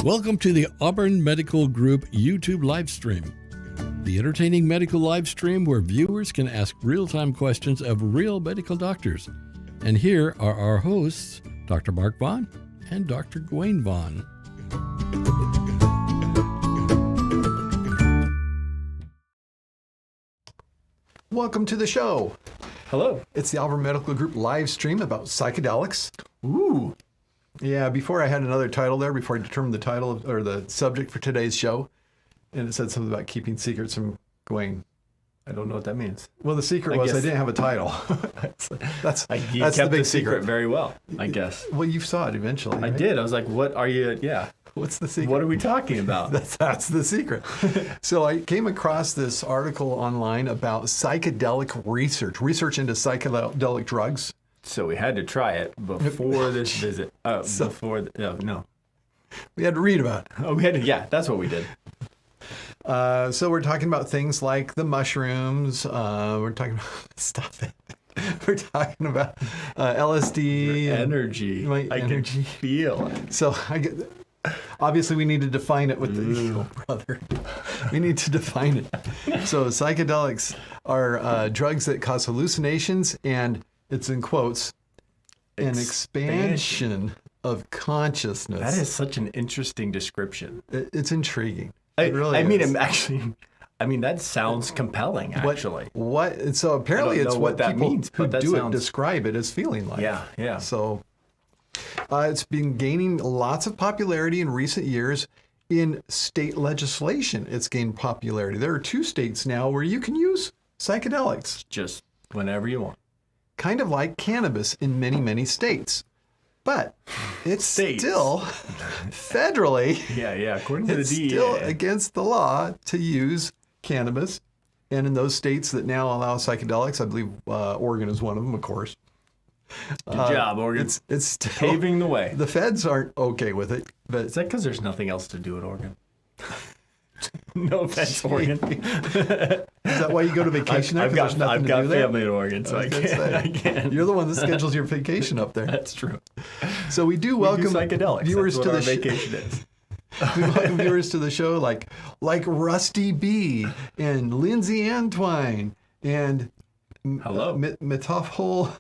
Welcome to the Auburn Medical Group YouTube live stream, the entertaining medical live stream where viewers can ask real-time questions of real medical doctors. And here are our hosts, Dr. Mark Vaughn and Dr. Gawain Vaughn. Welcome to the show. Hello. It's the Auburn Medical Group live stream about psychedelics. Ooh. Yeah, before I had another title there, before I determined the title or the subject for today's show, and it said something about keeping secrets from Gawain. I don't know what that means. Well, the secret was I didn't have a title. that's the big secret very well, I guess. Well, you saw it eventually. I right? did. I was like, what are you, What's the secret? What are we talking about? That's the secret. So I came across this article online about psychedelic research into psychedelic drugs. So we had to try it before this visit. No. We had to read about it. Oh, we had to, yeah, that's what we did. So we're talking about things like the mushrooms. We're talking about, stop it. We're talking about LSD. Your energy. My I energy. can feel it. So obviously we need to define it with the brother. We need to define it. So psychedelics are drugs that cause hallucinations, and it's in quotes, an expansion of consciousness. That is such an interesting description. It's intriguing. I It that sounds compelling, actually. What? So apparently it's what people means, who do it describe it as feeling like. Yeah. So it's been gaining lots of popularity in recent years. In state legislation, it's gained popularity. There are 2 states now where you can use psychedelics. Just whenever you want. Kind of like cannabis in many, many states. But it's still federally. Yeah. According to the DEA. It's still against the law to use cannabis. And in those states that now allow psychedelics, I believe Oregon is one of them, of course. Good job, Oregon. It's still paving the way. The feds aren't okay with it. But is that because there's nothing else to do at Oregon? No offense, Oregon. Is that why you go to vacation there? I've got family in Oregon, so I can't. You're the one that schedules your vacation up there. That's true. So we do welcome psychedelics. viewers That's to what the our vacation is. We welcome viewers to the show like Rusty B and Lindsay Antwine and hello Mitafhol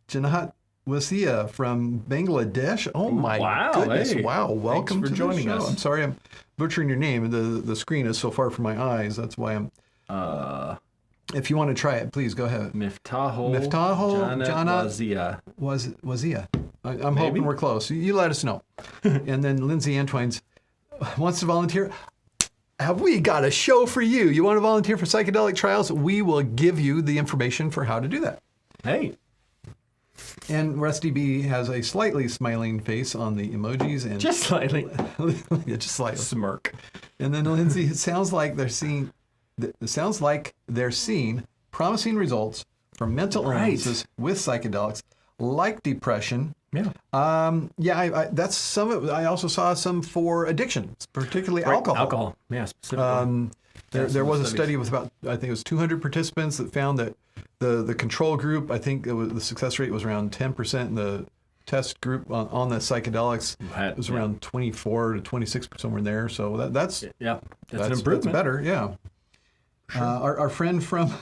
Janat Wasia from Bangladesh. Oh my goodness! Hey. Wow, welcome Thanks for joining us. I'm sorry I'm butchering your name. The screen is so far from my eyes. That's why I'm. If you want to try it, please go ahead. Miftahol Janat Wazia. I'm hoping we're close. You let us know. And then Lindsay Antwines wants to volunteer. Have we got a show for you? You want to volunteer for psychedelic trials? We will give you the information for how to do that. Hey. And Rusty B has a slightly smiling face on the emojis. And just slightly. Yeah, just slightly. Smirk. And then Lindsay, it sounds like they're seeing promising results from mental illnesses with psychedelics, like depression. Yeah. That's some of it. I also saw some for addiction, particularly alcohol. Alcohol. Yeah, specifically. There was a study with about, I think it was 200 participants that found that the control group, I think the success rate was around 10%, and the test group on the psychedelics was around 24 to 26%, somewhere in there. So that's an improvement. That's better, yeah. Sure. Our friend from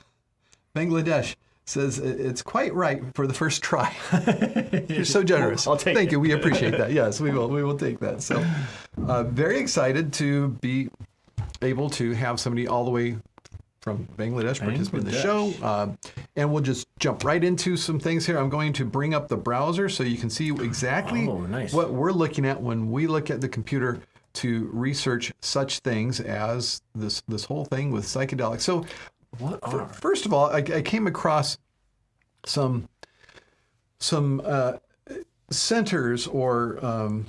Bangladesh says it's quite right for the first try. You're so generous. I'll take it. Thank you. We appreciate that. Yes, we will. We will take that. So, very excited to be able to have somebody all the way from Bangladesh participate in the show. And we'll just jump right into some things here. I'm going to bring up the browser so you can see exactly what we're looking at when we look at the computer to research such things as this whole thing with psychedelics. So first of all, I came across some centers or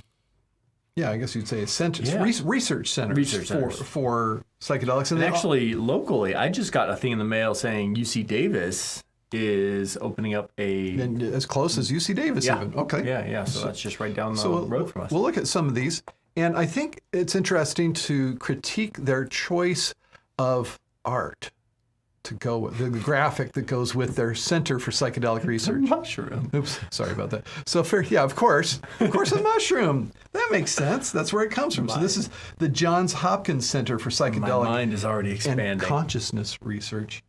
I guess you'd say centers, research centers for psychedelics. And actually, locally, I just got a thing in the mail saying UC Davis is opening up and as close as UC Davis even. Okay. Yeah. So that's just right down the road from us. We'll look at some of these. And I think it's interesting to critique their choice of art. to go with the graphic that goes with their Center for Psychedelic Research. Mushroom. Oops, sorry about that. So, of course, a mushroom. That makes sense. That's where it comes from. So this is the Johns Hopkins Center for Psychedelic My mind is already expanding. and Consciousness Research.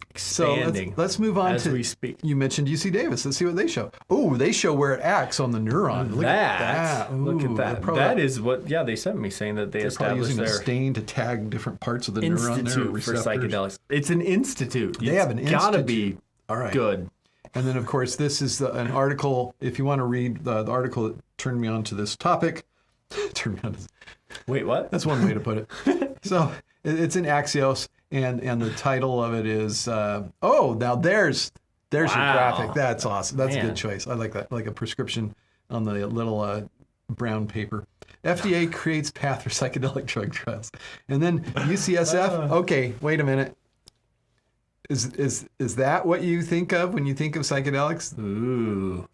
Expanding. So let's move on as to. we speak. You mentioned UC Davis. Let's see what they show. Oh, they show where it acts on the neuron. Look at that. Look at that. That is what. Yeah, they sent me saying that they They're probably established using a their stain to tag different parts of the neuron there. institute for psychedelics. It's an institute. They have an Gotta institute. be All right. good. And then, of course, this is an article. If you want to read the article that turned me on to this topic, turned me on to this. Wait, what? That's one way to put it. So it's in Axios, and the title of it is, now there's your graphic. That's awesome. That's a Man. good choice. I like that, like a prescription on the little brown paper. FDA creates path for psychedelic drug trials. And then UCSF, okay, wait a minute. Is that what you think of when you think of psychedelics? Ooh,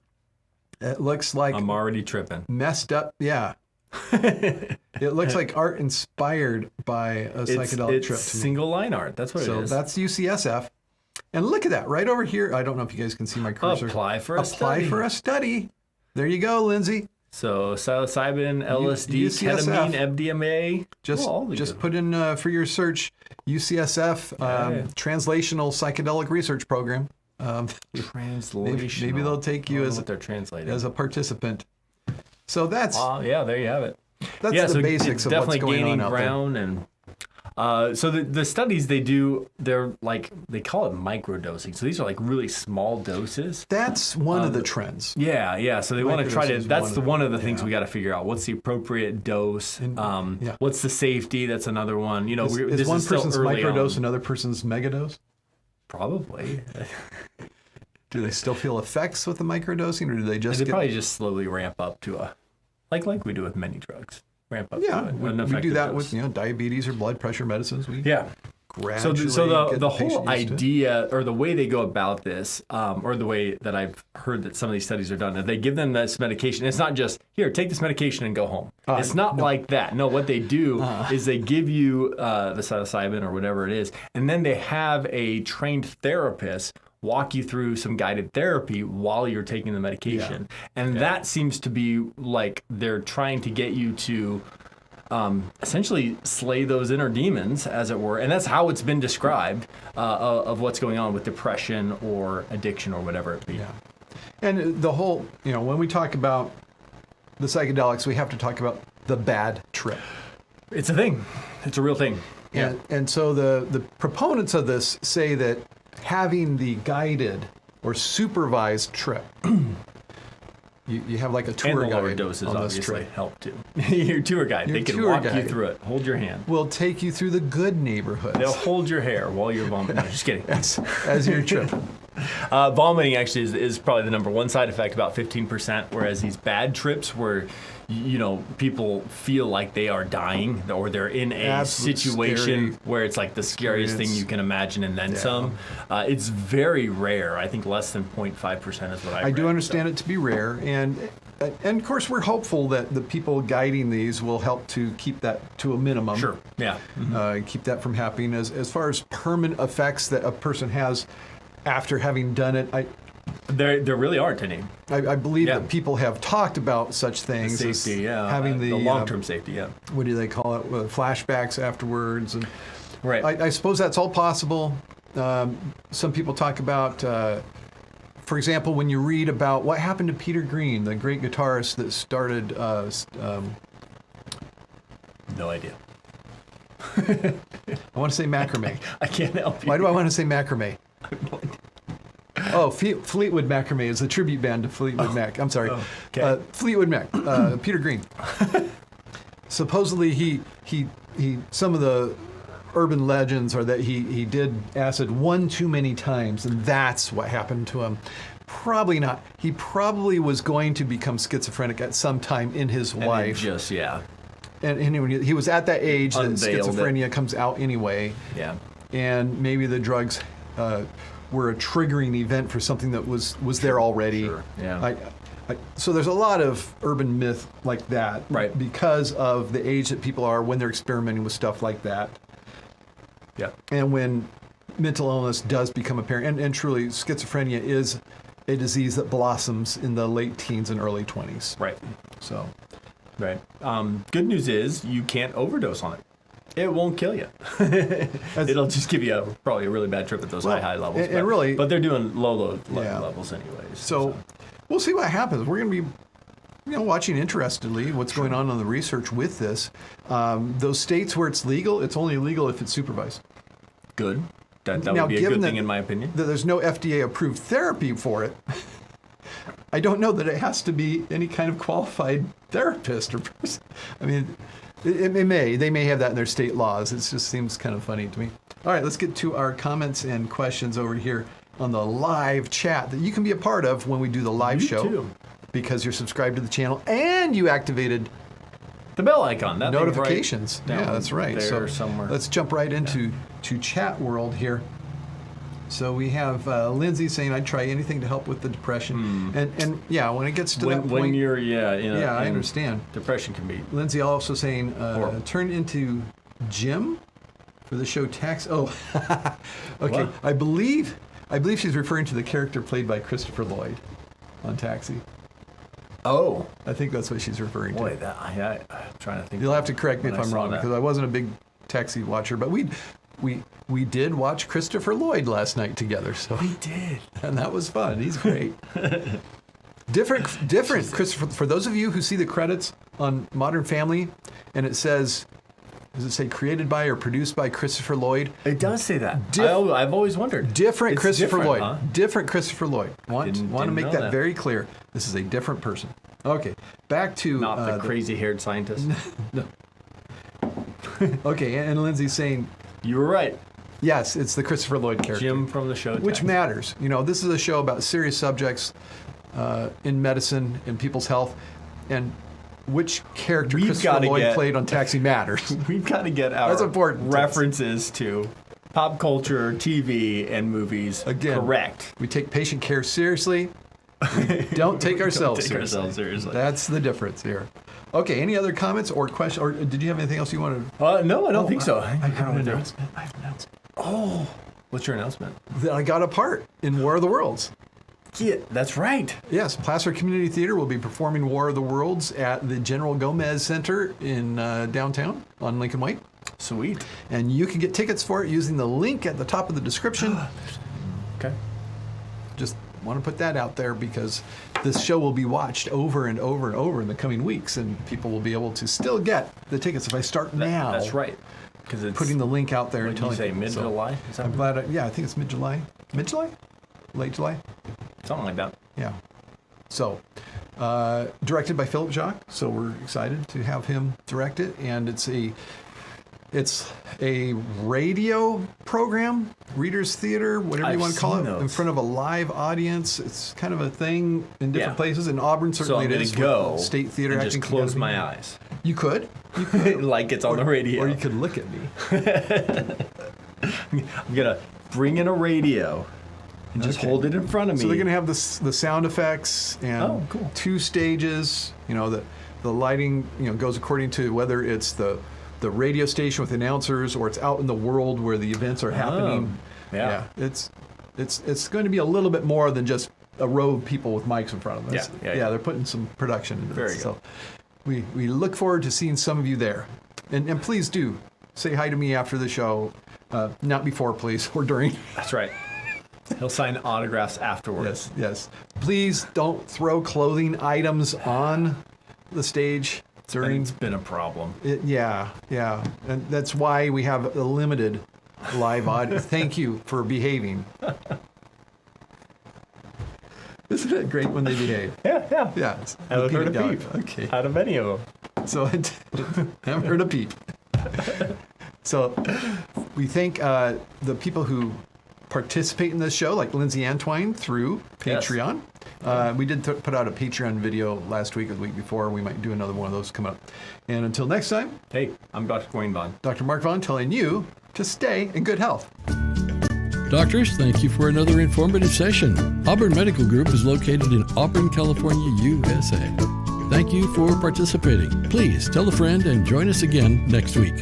It looks like I'm already tripping. messed up, yeah. It looks like art inspired by a psychedelic it's trip to me. single line art. That's what it So is. that's UCSF. And look at that, right over here. I don't know if you guys can see my cursor. Apply for a study. Apply for a study. There you go, Lindsay. So psilocybin, LSD, UCSF. ketamine, MDMA. Just put in for your search UCSF Translational Psychedelic Research Program. Translation. Maybe they'll take you as what they're translating. a participant. So that's Yeah, there you have it. the so basics it's of definitely what's going gaining on out ground and so the studies they do, they're like, they call it microdosing. So these are like really small doses. there. That's one of the trends. Yeah. So they want to try Microdosing to. is That's one of the things we got to figure out. What's the appropriate dose? What's the safety? That's another one. You know, Is this one is still person's early microdose on. another person's megadose? Probably. Do they still feel effects with the microdosing, or do they just They get... probably just slowly ramp up to a, like we do with many drugs. Ramp up. Yeah, to an we do effective that dose. with diabetes or blood pressure medicines. We Yeah. gradually So get the patient whole used to it. idea, or the way they go about this, or the way that I've heard that some of these studies are done, is they give them this medication. It's not just, here, take this medication and go home. It's not like that. No, what they do is they give you the psilocybin or whatever it is, and then they have a trained therapist walk you through some guided therapy while you're taking the medication. And that seems to be like they're trying to get you to essentially slay those inner demons, as it were. And that's how it's been described of what's going on with depression or addiction or whatever it be. Yeah. And the whole, when we talk about the psychedelics, we have to talk about the bad trip. It's a thing. It's a real thing. Yeah. And so the proponents of this say that having the guided or supervised trip, you have like a tour And the guide lower doses on this obviously trip, help too. Your tour guide. Your They can tour walk you guide. through it. Hold your hand. will take you through the good neighborhoods They'll hold your hair while you're vomiting. No, just kidding. as your trip. Vomiting actually is probably the number one side effect, about 15%, whereas these bad trips where, people feel like they are dying or they're in a Absolute situation scary where it's like the scariest thing you can imagine and then some. It's very rare. I think less than 0.5% is what I do understand it to be rare, and of course we're hopeful that the people guiding these will help to keep that to a minimum. Sure. Yeah. Keep that from happening. As far as permanent effects that a person has after having done it, There really aren't any. I believe that people have talked about such things. Safety, as having the long-term safety, yeah. What do they call it? Flashbacks afterwards, and Right. I suppose that's all possible. Some people talk about, for example, when you read about what happened to Peter Green, the great guitarist that started. No idea. I want to say macrame. I can't help you. Why do I want to say macrame? Oh, Fleetwood Macrame is a tribute band to Fleetwood Mac. I'm sorry. okay. Fleetwood Mac, Peter Green. Supposedly he some of the urban legends are that he did acid one too many times, and that's what happened to him. Probably not. He probably was going to become schizophrenic at some time in his life. And he was at that age that schizophrenia comes out anyway. Yeah. And maybe the drugs were a triggering event for something that was there already. Sure. Yeah. So there's a lot of urban myth like that, Right. because of the age that people are when they're experimenting with stuff like that. Yeah. And when mental illness does become apparent. And truly, schizophrenia is a disease that blossoms in the late teens and early 20s. Right. So, right. Good news is you can't overdose on it. It won't kill you. It'll just give you probably a really bad trip at those high levels. And really, but they're doing low levels anyways. So we'll see what happens. We're going to be watching interestedly what's going on the research with this. Those states where it's legal, it's only legal if it's supervised. Good. That would be a good thing in my opinion. That there's no FDA-approved therapy for it. I don't know that it has to be any kind of qualified therapist or person. I mean, they may have that in their state laws. It just seems kind of funny to me. All right, let's get to our comments and questions over here on the live chat that you can be a part of when we do the live show. Too. Because you're subscribed to the channel and you activated the bell icon, that notifications. Right yeah, that's right. There somewhere. Let's jump right into chat world here. So we have Lindsay saying, "I'd try anything to help with the depression." And yeah, when it gets to that point, when you're I understand. Depression can be. Lindsay also saying, "Turn into Jim for the show Tax." Oh, okay. What? I believe she's referring to the character played by Christopher Lloyd on Taxi. Oh, I think that's what she's referring to. Boy, I'm trying to think. You'll have to correct me if I'm wrong because I wasn't a big Taxi watcher, but we did watch Christopher Lloyd last night together. So we did, and that was fun. He's great. different Christopher. For those of you who see the credits on Modern Family, and it says, does it say created by or produced by Christopher Lloyd? It does say that. I've always wondered. Different Christopher Lloyd. Huh? Different Christopher Lloyd. Want to make that very clear. This is a different person. Okay, back to not the crazy-haired scientist. No. Okay, and Lindsay's saying you were right. Yes, it's the Christopher Lloyd character. Jim from the show. Which matters. This is a show about serious subjects in medicine and people's health, and which character Christopher Lloyd played on Taxi matters. We've got to get our references to pop culture, TV, and movies correct. We take patient care seriously. We don't take ourselves seriously. That's the difference here. Okay, any other comments or questions? Or did you have anything else you wanted? No, I don't think so. I have an announcement. Oh, what's your announcement? That I got a part in War of the Worlds. Yeah, that's right. Yes, Placer Community Theater will be performing War of the Worlds at the General Gomez Center in downtown on Lincoln Way. Sweet. And you can get tickets for it using the link at the top of the description. Okay. Just want to put that out there because this show will be watched over and over and over in the coming weeks, and people will be able to still get the tickets if I start now. That's right. Because it's putting the link out there and telling people. Mid-July? So, I'm glad. I think it's mid-July. Mid-July? Late July? Something like that. Yeah. So, directed by Philip Jacques. So we're excited to have him direct it, and it's a radio program, Reader's Theater, whatever you want to call it, in front of a live audience. It's kind of a thing in different places. In Auburn, certainly it is. So I'm going to go State Theater. and just close my eyes. You could. Like it's on the radio. Or you could look at me. I'm going to bring in a radio and just hold it in front of me. So they're going to have the sound effects and two stages. The lighting goes according to whether it's the radio station with announcers or it's out in the world where the events are happening. Yeah. It's going to be a little bit more than just a row of people with mics in front of us. Yeah. They're putting some production into Very this. good. So we look forward to seeing some of you there. And please do say hi to me after the show. Not before, please, or during. That's right. He'll sign autographs afterwards. Yes. Please don't throw clothing items on the stage during. It's been a problem. Yeah. And that's why we have a limited live audience. Thank you for behaving. Isn't it great when they behave? Yeah. I haven't heard a peep. Okay. Out of many of them. So I haven't heard a peep. So we thank the people who participate in this show, like Lindsay Antwine through Patreon. Yes. We did put out a Patreon video last week or the week before. We might do another one of those come up. And until next time. Hey, I'm Dr. Dwayne Vaughn. Dr. Mark Vaughn telling you to stay in good health. Doctors, thank you for another informative session. Auburn Medical Group is located in Auburn, California, USA. Thank you for participating. Please tell a friend and join us again next week.